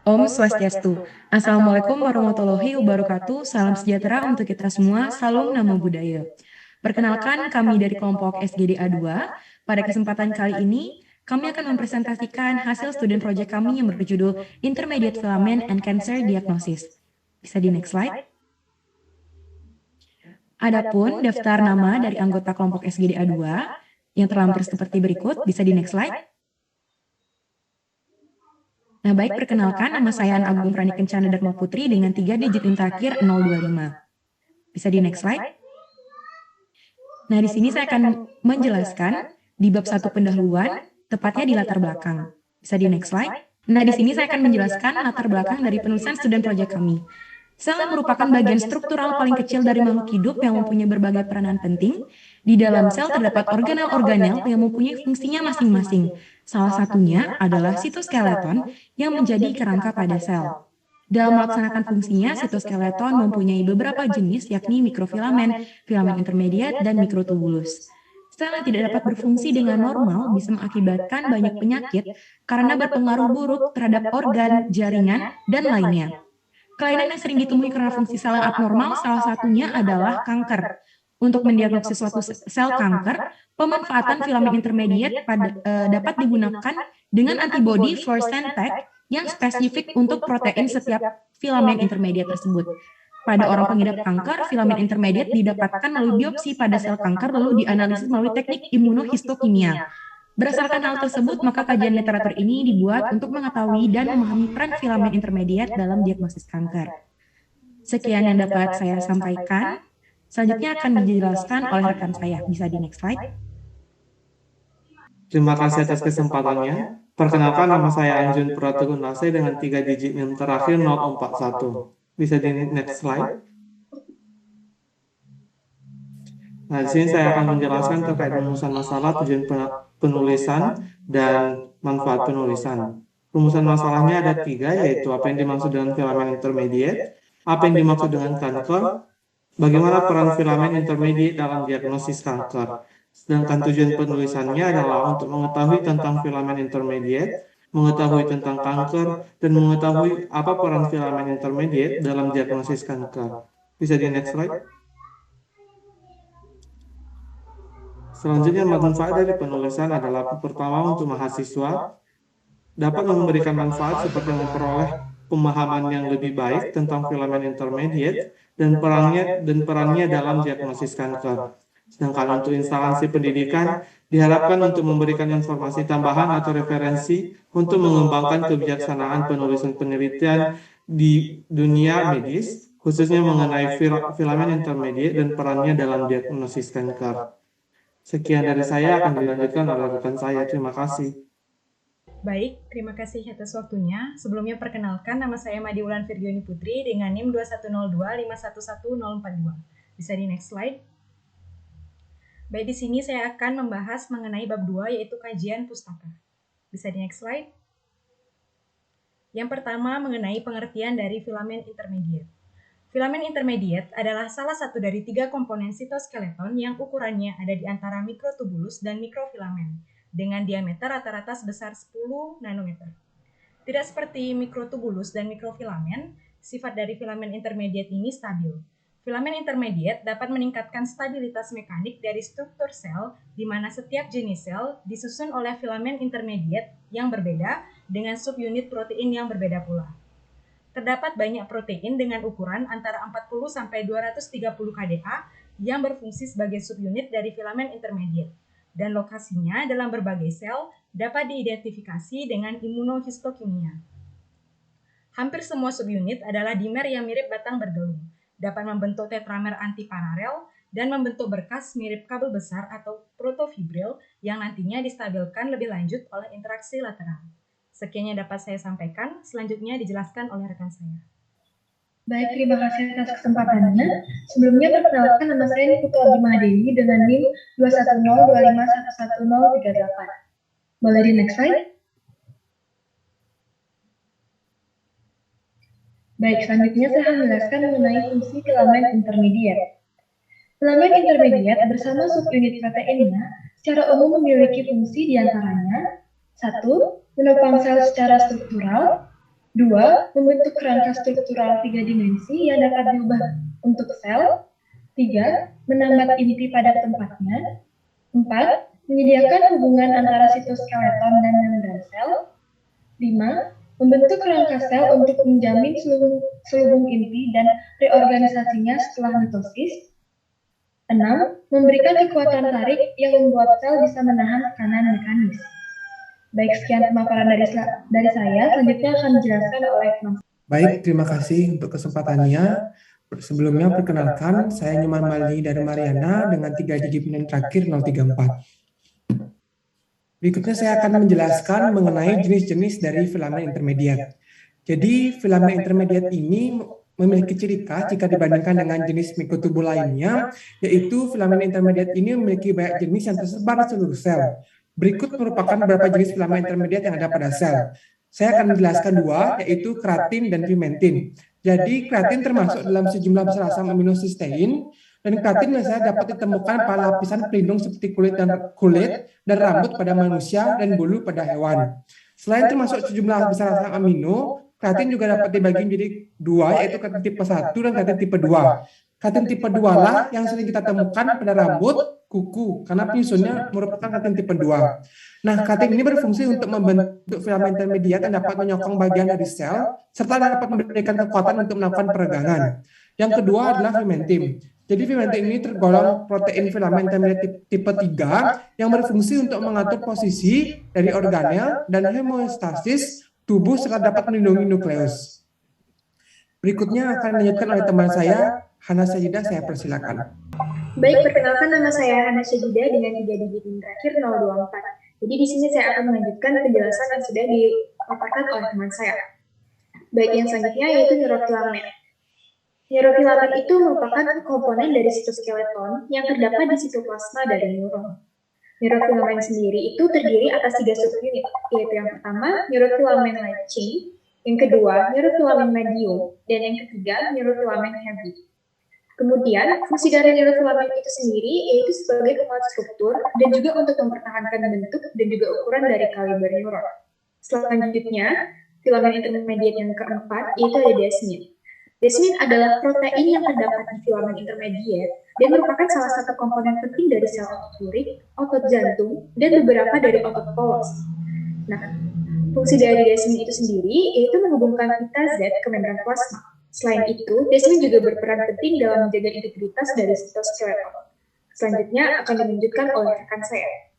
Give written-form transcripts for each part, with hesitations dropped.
Om Swastiastu. Assalamualaikum warahmatullahi wabarakatuh. Salam sejahtera untuk kita semua. Salam Namo Buddhaya. Perkenalkan, kami dari kelompok SGDA 2. Pada kesempatan kali ini, kami akan mempresentasikan hasil studi proyek kami yang berjudul Intermediate Filament and Cancer Diagnosis. Bisa di next slide. Adapun daftar nama dari anggota kelompok SGDA 2 yang terlampir seperti berikut. Bisa di next slide. Nah, baik, perkenalkan, nama saya An Agung Prani Kencana Dharma Putri dengan 3 digit yang terakhir 025. Bisa di next slide. Nah, di sini saya akan menjelaskan di bab 1 pendahuluan, tepatnya di latar belakang. Bisa di next slide. Nah, di sini saya akan menjelaskan latar belakang dari penulisan studi proyek kami. Sel merupakan bagian struktural paling kecil dari makhluk hidup yang mempunyai berbagai peranan penting. Di dalam sel terdapat organel-organel yang mempunyai fungsinya masing-masing. Salah satunya adalah sitoskeleton yang menjadi kerangka pada sel. Dalam melaksanakan fungsinya, sitoskeleton mempunyai beberapa jenis, yakni mikrofilamen, filamen intermediate, dan mikrotubulus. Sel yang tidak dapat berfungsi dengan normal bisa mengakibatkan banyak penyakit karena berpengaruh buruk terhadap organ, jaringan, dan lainnya. Kelainan yang sering ditemui karena fungsi sel yang abnormal salah satunya adalah kanker. Untuk mendiagnosis suatu sel kanker, pemanfaatan filamen intermediate dapat digunakan dengan antibodi fluorescent tag yang spesifik untuk protein setiap filamen intermediate tersebut. Pada orang pengidap kanker, filamen intermediate didapatkan melalui biopsi pada sel kanker lalu dianalisis melalui teknik imunohistokimia. Berdasarkan hal tersebut, maka kajian literatur ini dibuat untuk mengetahui dan memahami peran filamen intermediate dalam diagnosis kanker. Sekian yang dapat saya sampaikan. Selanjutnya akan dijelaskan oleh rekan saya. Bisa di next slide. Terima kasih atas kesempatannya. Perkenalkan, nama saya Anjun Pratagunase dengan 3 digit yang terakhir 041. Bisa di next slide. Nah, di sini saya akan menjelaskan terkait rumusan masalah, tujuan penulisan, dan manfaat penulisan. Rumusan masalahnya ada 3, yaitu apa yang dimaksud dengan filamen intermediate, apa yang dimaksud dengan kanker, bagaimana peran filamen intermediate dalam diagnosis kanker. Sedangkan tujuan penulisannya adalah untuk mengetahui tentang filamen intermediate, mengetahui tentang kanker, dan mengetahui apa peran filamen intermediate dalam diagnosis kanker. Bisa di next slide. Selanjutnya, manfaat dari penulisan adalah pertama untuk mahasiswa dapat memberikan manfaat seperti memperoleh pemahaman yang lebih baik tentang filamen intermediate dan perannya dalam diagnosis kanker. Sedangkan untuk instansi pendidikan diharapkan untuk memberikan informasi tambahan atau referensi untuk mengembangkan kebijaksanaan penulisan penelitian di dunia medis, khususnya mengenai filamen intermediate dan perannya dalam diagnosis kanker. Sekian dari saya, akan dilanjutkan oleh rekan saya. Terima kasih. Baik, terima kasih atas waktunya. Sebelumnya perkenalkan, nama saya Madi Wulan Virgioni Putri dengan NIM 21025111042. Bisa di next slide. Baik, di sini saya akan membahas mengenai bab 2, yaitu kajian pustaka. Bisa di next slide. Yang pertama mengenai pengertian dari filamen intermediate. Filamen intermediate adalah salah satu dari 3 komponen sitoskeleton yang ukurannya ada di antara mikrotubulus dan mikrofilamen, dengan diameter rata-rata sebesar 10 nanometer. Tidak seperti mikrotubulus dan mikrofilamen, sifat dari filamen intermediate ini stabil. Filamen intermediate dapat meningkatkan stabilitas mekanik dari struktur sel, di mana setiap jenis sel disusun oleh filamen intermediate yang berbeda dengan subunit protein yang berbeda pula. Terdapat banyak protein dengan ukuran antara 40 sampai 230 kDa yang berfungsi sebagai subunit dari filamen intermediate, dan lokasinya dalam berbagai sel dapat diidentifikasi dengan imunohistokimia. Hampir semua subunit adalah dimer yang mirip batang bergelung, dapat membentuk tetramer antiparalel dan membentuk berkas mirip kabel besar atau protofibril yang nantinya distabilkan lebih lanjut oleh interaksi lateral. Sekian yang dapat saya sampaikan, selanjutnya dijelaskan oleh rekan saya. Baik, terima kasih atas kesempatannya. Sebelumnya perkenalkan, nama saya Putu Abdi Mahadewi dengan NIM 21025111038. Boleh di next slide? Baik, selanjutnya saya akan menjelaskan mengenai fungsi filamen intermediate. Filamen intermediate bersama subunit proteinnya secara umum memiliki fungsi diantaranya 1. Menopang sel secara struktural, 2. Membentuk kerangka struktural 3 dimensi yang dapat diubah untuk sel. 3. Menambah inti pada tempatnya. 4. Menyediakan hubungan antara sitoskeleton dan membran sel. 5. Membentuk kerangka sel untuk menjamin selubung inti dan reorganisasinya setelah mitosis. 6. Memberikan kekuatan tarik yang membuat sel bisa menahan tekanan mekanis. Baik, sekian pemaparan dari saya. Selanjutnya akan dijelaskan oleh Mas. Baik, terima kasih untuk kesempatannya. Sebelumnya, perkenalkan, saya Nyoman Mali dari Mariana dengan 3 digit PIN terakhir 034. Berikutnya saya akan menjelaskan mengenai jenis-jenis dari filamen intermediat. Jadi, filamen intermediat ini memiliki ciri khas jika dibandingkan dengan jenis mikrotubuh lainnya, yaitu filamen intermediat ini memiliki banyak jenis yang tersebar di seluruh sel. Berikut merupakan beberapa jenis filamen intermediat yang ada pada sel. Saya akan menjelaskan 2, yaitu keratin dan pimentin. Jadi, keratin termasuk dalam sejumlah besar asam aminocysteine, dan keratin biasanya dapat ditemukan pada lapisan pelindung seperti kulit dan rambut pada manusia dan bulu pada hewan. Selain termasuk sejumlah besar asam amino, keratin juga dapat dibagi menjadi 2, yaitu keratin tipe 1 dan keratin tipe 2. Keratin tipe 2 lah yang sering kita temukan pada rambut, kuku, karena penyusunnya merupakan keratin tipe 2. Nah, keratin ini berfungsi untuk membentuk filamen intermediat yang dapat menyokong bagian dari sel, serta dapat memberikan kekuatan untuk melakukan peregangan. Yang kedua adalah pimentin. Jadi pimentin ini tergolong protein filamen intermediat tipe 3 yang berfungsi untuk mengatur posisi dari organel dan hemostasis tubuh serta dapat melindungi nukleus. Berikutnya akan dilanjutkan oleh teman saya, Hana Sajidah, saya persilakan. Baik, perkenalkan nama saya Hana Sajidah dengan 3 digit PIN terakhir 024. Jadi di sini saya akan melanjutkan penjelasan yang sudah dipaparkan oleh teman saya. Baik, yang selanjutnya yaitu neurofilamen. Neurofilamen itu merupakan komponen dari sitoskeleton yang terdapat di sitoplasma dari neuron. Neurofilamen sendiri itu terdiri atas 3 subunit, yaitu yang pertama neurofilamen light chain, yang kedua neurofilamen medium, dan yang ketiga neurofilamen heavy. Kemudian, fungsi dari neurofilamen itu sendiri yaitu sebagai penguat struktur dan juga untuk mempertahankan bentuk dan juga ukuran dari kaliber neuron. Selanjutnya, filamen intermediat yang keempat yaitu ada desmin. Desmin adalah protein yang terdapat di filamen intermediat dan merupakan salah satu komponen penting dari sel otot lurik, otot jantung, dan beberapa dari otot polos. Nah, fungsi dari desmin itu sendiri yaitu menghubungkan pita Z ke membran plasma. Selain itu, desmin juga berperan penting dalam menjaga integritas dari sitoskeleton. Selanjutnya akan dilanjutkan oleh rekan saya.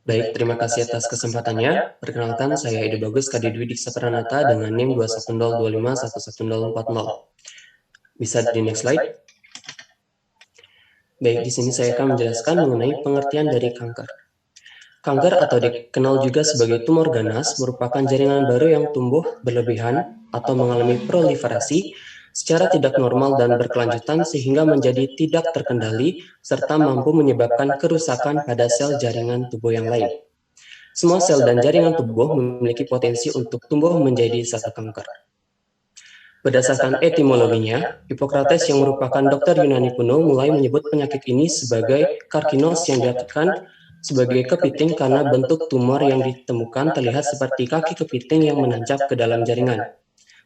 Baik, terima kasih atas kesempatannya. Perkenalkan, saya Edi Bagus Kadidwi Diksa Pranata dengan NIM 21025111040. Bisa di next slide? Baik, di sini saya akan menjelaskan mengenai pengertian dari kanker. Kanker atau dikenal juga sebagai tumor ganas merupakan jaringan baru yang tumbuh berlebihan atau mengalami proliferasi secara tidak normal dan berkelanjutan sehingga menjadi tidak terkendali serta mampu menyebabkan kerusakan pada sel jaringan tubuh yang lain. Semua sel dan jaringan tubuh memiliki potensi untuk tumbuh menjadi sel kanker. Berdasarkan etimologinya, Hippocrates yang merupakan dokter Yunani kuno mulai menyebut penyakit ini sebagai karkinos yang diartikan sebagai kepiting karena bentuk tumor yang ditemukan terlihat seperti kaki kepiting yang menancap ke dalam jaringan.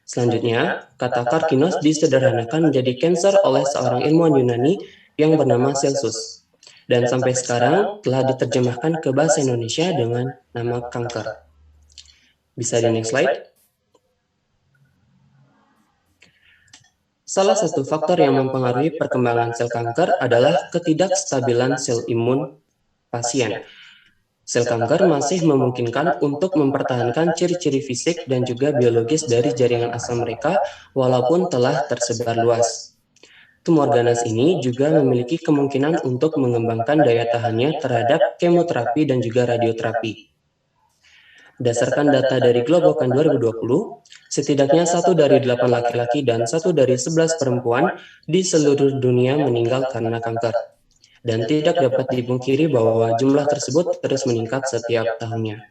Selanjutnya, kata karkinos disederhanakan menjadi cancer oleh seorang ilmuwan Yunani yang bernama Celsus. Dan sampai sekarang telah diterjemahkan ke bahasa Indonesia dengan nama kanker. Bisa di next slide? Salah satu faktor yang mempengaruhi perkembangan sel kanker adalah ketidakstabilan sel imun pasien. Sel kanker masih memungkinkan untuk mempertahankan ciri-ciri fisik dan juga biologis dari jaringan asal mereka walaupun telah tersebar luas. Tumor ganas ini juga memiliki kemungkinan untuk mengembangkan daya tahannya terhadap kemoterapi dan juga radioterapi. Berdasarkan data dari Globokan 2020, setidaknya 1 dari 8 laki-laki dan 1 dari 11 perempuan di seluruh dunia meninggal karena kanker. Dan tidak dapat dipungkiri bahwa jumlah tersebut terus meningkat setiap tahunnya.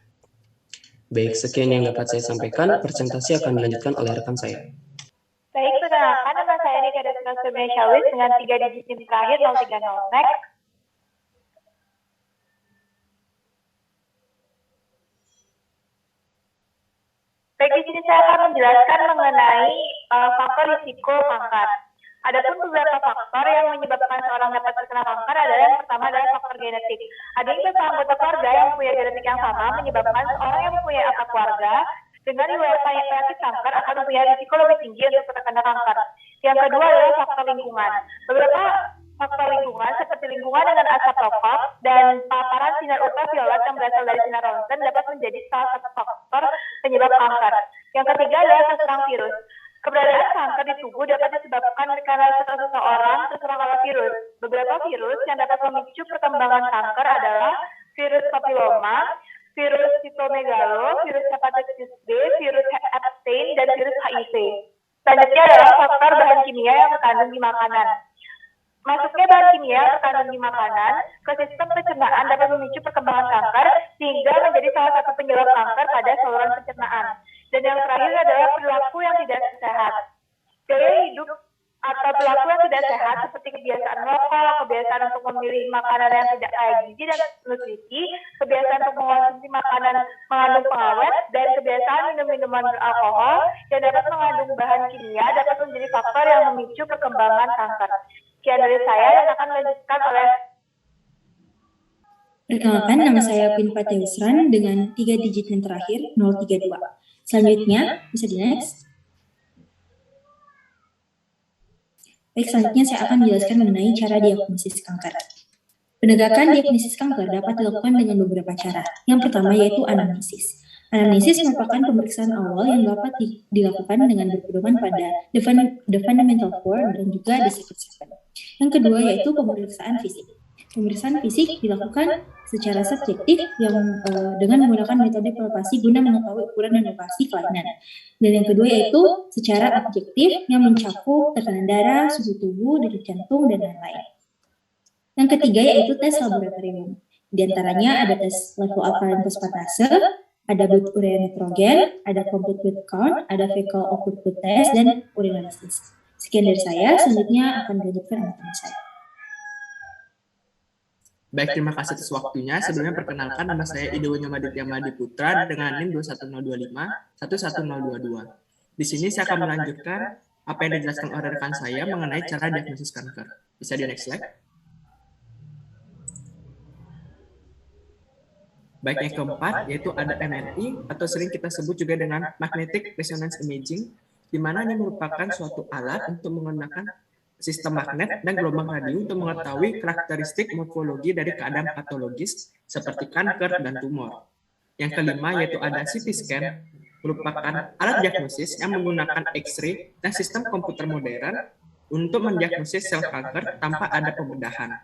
Baik, sekian yang dapat saya sampaikan. Presentasi akan dilanjutkan oleh rekan saya. Baik, perkenalkan nama saya Nika Desna Subreshawis dengan 3 digit PIN terakhir 030. Next. Baik, di sini saya akan menjelaskan mengenai faktor risiko kanker. Adapun beberapa faktor yang menyebabkan seorang dapat terkena kanker adalah yang pertama adalah faktor genetik. Ada beberapa anggota keluarga yang punya genetik yang sama menyebabkan seorang yang mempunyai anggota keluarga dengan riwayat penyakit kanker akan mempunyai risiko lebih tinggi untuk terkena kanker. Yang kedua adalah faktor lingkungan. Beberapa faktor lingkungan seperti lingkungan dengan asap rokok dan paparan sinar ultraviolet yang berasal dari sinar ronsen dapat menjadi salah satu faktor penyebab kanker. Yang ketiga adalah terserang virus. Keberadaan kanker di tubuh dapat disebabkan karena seseorang terserang oleh virus. Beberapa virus yang dapat memicu perkembangan kanker adalah virus papilloma, virus sitomegalo, virus hepatitis B, virus Epstein, dan virus HIV. Selanjutnya adalah faktor bahan kimia yang terkandung di makanan. Masuknya bahan kimia terkandung di makanan ke sistem pencernaan dapat memicu perkembangan kanker sehingga menjadi salah satu penyebab kanker pada saluran pencernaan. Dan yang terakhir adalah perilaku yang tidak sehat. Gaya hidup atau perilaku yang tidak sehat seperti kebiasaan merokok, kebiasaan untuk memilih makanan yang tidak kaya gizi dan nutrisi, kebiasaan untuk mengonsumsi makanan mengandung pengawet, dan kebiasaan minum minuman beralkohol yang dapat mengandung bahan kimia dapat menjadi faktor yang memicu perkembangan kanker. Sekian dari saya yang akan dilanjutkan oleh Perkenalkan, nama saya Queen Fatia Yusran dengan 3 digit yang terakhir 032. Selanjutnya, bisa di next. Baik, selanjutnya saya akan menjelaskan mengenai cara diagnosis kanker. Penegakan diagnosis kanker dapat dilakukan dengan beberapa cara. Yang pertama yaitu anamnesis. Anamnesis merupakan pemeriksaan awal yang dapat dilakukan dengan berpedoman pada the fundamental four dan juga the secret seven. Yang kedua yaitu pemeriksaan fisik. Pemeriksaan fisik dilakukan secara subjektif yang dengan menggunakan metode palpasi guna mengetahui ukuran dan lokasi kelainan. Dan yang kedua yaitu secara objektif yang mencakup tekanan darah, suhu tubuh, denyut jantung, dan lain-lain. Yang ketiga yaitu tes laboratorium. Di antaranya ada tes level alkaline fosfatase, ada blood urea nitrogen, ada complete blood count, ada fecal occult blood test, dan urinalysis. Sekian dari saya, selanjutnya akan dilanjutkan oleh teman saya. Baik, terima kasih atas waktunya. Sebelumnya perkenalkan, nama saya Idewonya Maditya Madi Putra dengan NIM 21025 11022. Di sini saya akan melanjutkan apa yang dijelaskan oleh rekan saya mengenai cara diagnosis kanker. Bisa di next slide. Baik, yang keempat yaitu ada MRI atau sering kita sebut juga dengan magnetic resonance imaging, di mana ini merupakan suatu alat untuk menggunakan sistem magnet dan gelombang radio untuk mengetahui karakteristik morfologi dari keadaan patologis seperti kanker dan tumor. Yang kelima yaitu ada CT scan, merupakan alat diagnosis yang menggunakan X-ray dan sistem komputer modern untuk mendiagnosis sel kanker tanpa ada pembedahan.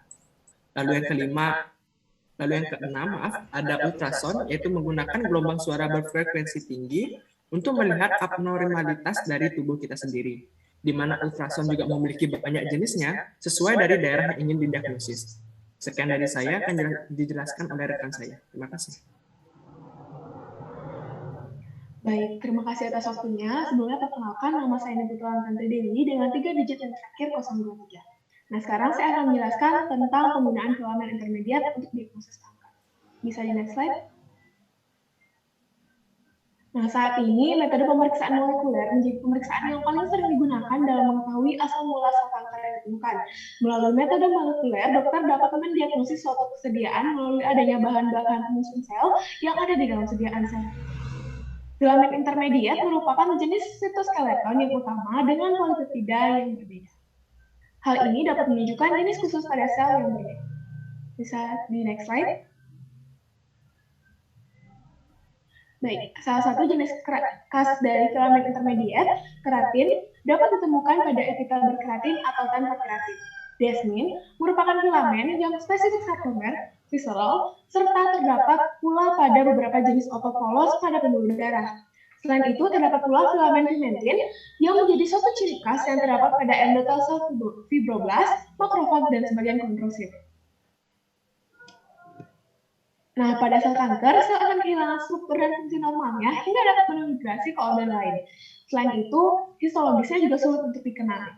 Lalu yang keenam, ada ultrasound, yaitu menggunakan gelombang suara berfrekuensi tinggi untuk melihat abnormalitas dari tubuh kita sendiri, di mana ultrasound juga memiliki banyak jenisnya sesuai dari daerah yang ingin didiagnosis. Sekian dari saya akan dijelaskan oleh rekan saya. Terima kasih. Baik, terima kasih atas waktunya. Sebelumnya perkenalkan, nama saya Putra Tantri Dewi dengan 3 digit yang terakhir 023. Nah, sekarang saya akan menjelaskan tentang penggunaan filamen intermediat untuk diagnosis kanker. Bisa di next slide. Nah, saat ini metode pemeriksaan molekuler menjadi pemeriksaan yang paling sering digunakan dalam mengetahui asal mula sel kanker yang ditemukan. Melalui metode molekuler, dokter dapat mendiagnosis suatu kesediaan melalui adanya bahan-bahan penyusun sel yang ada di dalam sediaan sel. Filamen intermediat merupakan jenis sitoskeleton yang utama dengan polipeptida yang berbeda. Hal ini dapat menunjukkan jenis khusus pada sel yang berbeda. Bisa di next slide. Baik, salah satu jenis khas dari filamen intermediat, keratin, dapat ditemukan pada epitel berkeratin atau tanpa keratin. Desmin merupakan filamen yang spesifik sarkomer, visceral, serta terdapat pula pada beberapa jenis otot polos pada pembuluh darah. Selain itu, terdapat pula filamen pimentin yang menjadi suatu ciri khas yang terdapat pada endotel sel fibroblast, makrofag, dan sebagian kontrosit. Nah, pada sel kanker, sel akan kehilangan struktur dan fungsi normalnya hingga dapat memigrasi ke organ lain. Selain itu, histologisnya juga sulit untuk dikenali.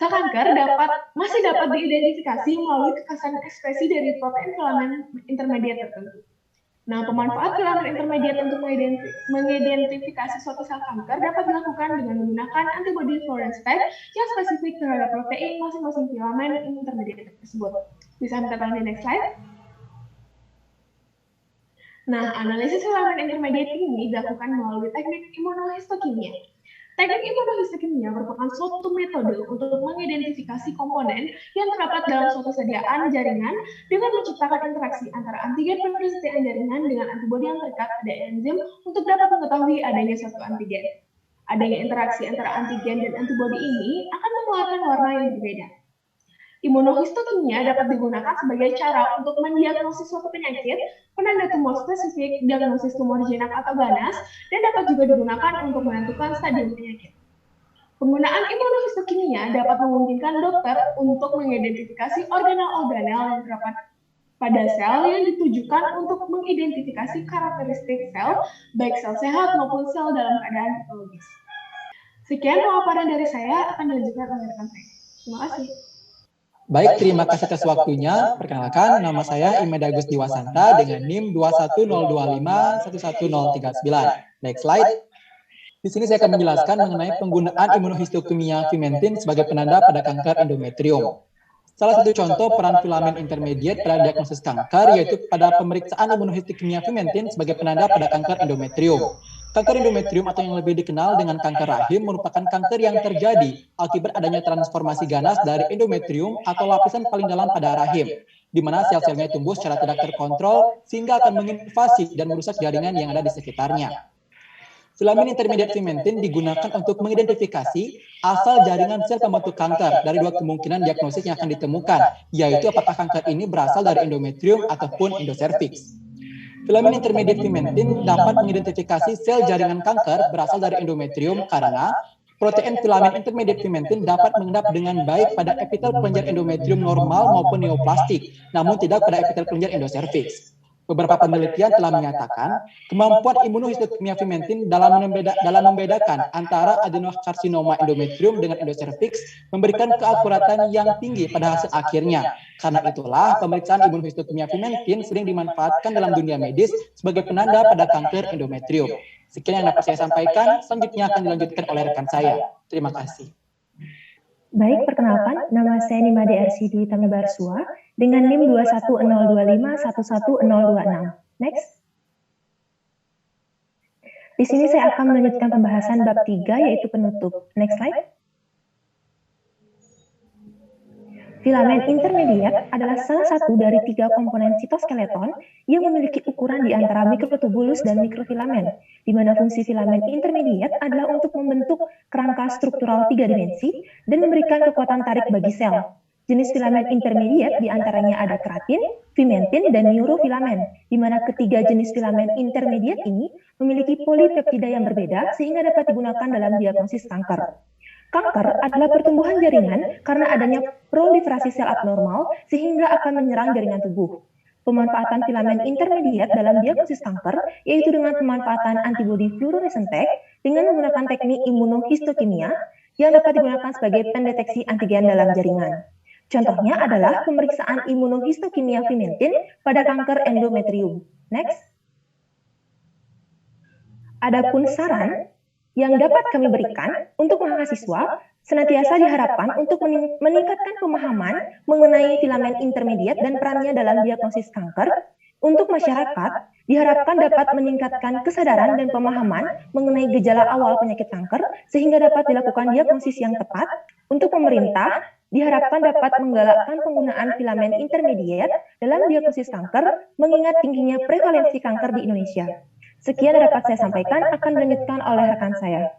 Sel kanker masih dapat diidentifikasi melalui kekhasan ekspresi dari protein filamen intermediat tertentu. Nah, pemanfaat filamen intermediate untuk mengidentifikasi suatu sel kanker dapat dilakukan dengan menggunakan antibody fluorescence spec yang spesifik terhadap protein masing-masing filamen intermediate tersebut. Bisa minta tolong di next slide. Nah, analisis filamen intermediate ini dilakukan melalui teknik imunohistokimia. Teknik imunohistokimia merupakan suatu metode untuk mengidentifikasi komponen yang terdapat dalam suatu sediaan jaringan dengan menciptakan interaksi antara antigen pada sediaan jaringan dengan antibodi yang terikat pada enzim untuk dapat mengetahui adanya suatu antigen. Adanya interaksi antara antigen dan antibodi ini akan mengeluarkan warna yang berbeda. Imunohistokimia dapat digunakan sebagai cara untuk mendiagnosis suatu penyakit, penanda tumor spesifik, diagnosis tumor jinak atau ganas, dan dapat juga digunakan untuk menentukan stadium penyakit. Penggunaan imunohistokimia dapat memungkinkan dokter untuk mengidentifikasi organel-organel yang terdapat pada sel yang ditujukan untuk mengidentifikasi karakteristik sel, baik sel sehat maupun sel dalam keadaan patologis. Sekian pemaparan dari saya, akan dilanjutkan oleh rekan saya. Terima kasih. Baik, terima kasih atas waktunya. Perkenalkan, nama saya Imed Agus Diwasanta dengan NIM 21025111039. Next slide. Di sini saya akan menjelaskan mengenai penggunaan imunohistokimia Vimentin sebagai penanda pada kanker endometrium. Salah satu contoh peran filamen intermediate pada diagnosis kanker yaitu pada pemeriksaan imunohistokimia Vimentin sebagai penanda pada kanker endometrium. Kanker endometrium atau yang lebih dikenal dengan kanker rahim merupakan kanker yang terjadi akibat adanya transformasi ganas dari endometrium atau lapisan paling dalam pada rahim, di mana sel-selnya tumbuh secara tidak terkontrol sehingga akan menginvasi dan merusak jaringan yang ada di sekitarnya. Filamen intermediate Vimentin digunakan untuk mengidentifikasi asal jaringan sel pembentuk kanker dari dua kemungkinan diagnosis yang akan ditemukan, yaitu apakah kanker ini berasal dari endometrium ataupun endocervix. Filamen intermediate Vimentin dapat mengidentifikasi sel jaringan kanker berasal dari endometrium karena protein filamen intermediate Vimentin dapat mengendap dengan baik pada epitel kelenjar endometrium normal maupun neoplastik, namun tidak pada epitel kelenjar endocervix. Beberapa penelitian telah menyatakan kemampuan imunohistokimia Vimentin dalam membedakan antara adenokarsinoma endometrium dengan endocervix memberikan keakuratan yang tinggi pada hasil akhirnya. Karena itulah pemeriksaan imunohistokimia Vimentin sering dimanfaatkan dalam dunia medis sebagai penanda pada kanker endometrium. Sekian yang dapat saya sampaikan, selanjutnya akan dilanjutkan oleh rekan saya. Terima kasih. Baik, perkenalkan, nama saya Nimade RC Dwi Tami Barsua dengan NIM 21025111026. Next. Di sini saya akan melanjutkan pembahasan bab 3 yaitu penutup. Next slide. Filamen intermediate adalah salah satu dari 3 komponen sitoskeleton yang memiliki ukuran di antara mikrotubulus dan mikrofilamen, di mana fungsi filamen intermediate adalah untuk membentuk kerangka struktural 3 dimensi dan memberikan kekuatan tarik bagi sel. Jenis filamen intermediate di antaranya ada keratin, vimentin, dan neurofilamen, di mana ketiga jenis filamen intermediate ini memiliki polipeptida yang berbeda sehingga dapat digunakan dalam diagnosis kanker. Kanker adalah pertumbuhan jaringan karena adanya proliferasi sel abnormal sehingga akan menyerang jaringan tubuh. Pemanfaatan filamen intermediate dalam diagnosis kanker yaitu dengan pemanfaatan antibodi fluorescent spec dengan menggunakan teknik imunohistokimia yang dapat digunakan sebagai pendeteksi antigen dalam jaringan. Contohnya adalah pemeriksaan imunohistokimia Vimentin pada kanker endometrium. Next. Adapun saran yang dapat kami berikan untuk mahasiswa senantiasa diharapkan untuk meningkatkan pemahaman mengenai filamen intermediate dan perannya dalam diagnosis kanker. Untuk masyarakat, diharapkan dapat meningkatkan kesadaran dan pemahaman mengenai gejala awal penyakit kanker sehingga dapat dilakukan diagnosis yang tepat. Untuk pemerintah, diharapkan dapat menggalakkan penggunaan filamen intermediate dalam diagnosis kanker mengingat tingginya prevalensi kanker di Indonesia. Sekian yang dapat saya sampaikan, akan dilanjutkan oleh rekan saya.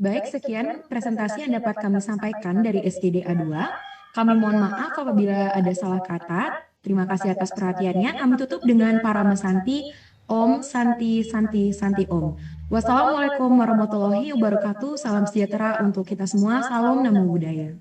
Baik, sekian presentasi yang dapat kami sampaikan dari SGDA 2. Kami mohon maaf apabila ada salah kata. Terima kasih atas perhatiannya. Kami tutup dengan Paramasanti, Om Santi Santi Santi Om. Wassalamualaikum warahmatullahi wabarakatuh. Salam sejahtera untuk kita semua. Salam Namo Buddhaya.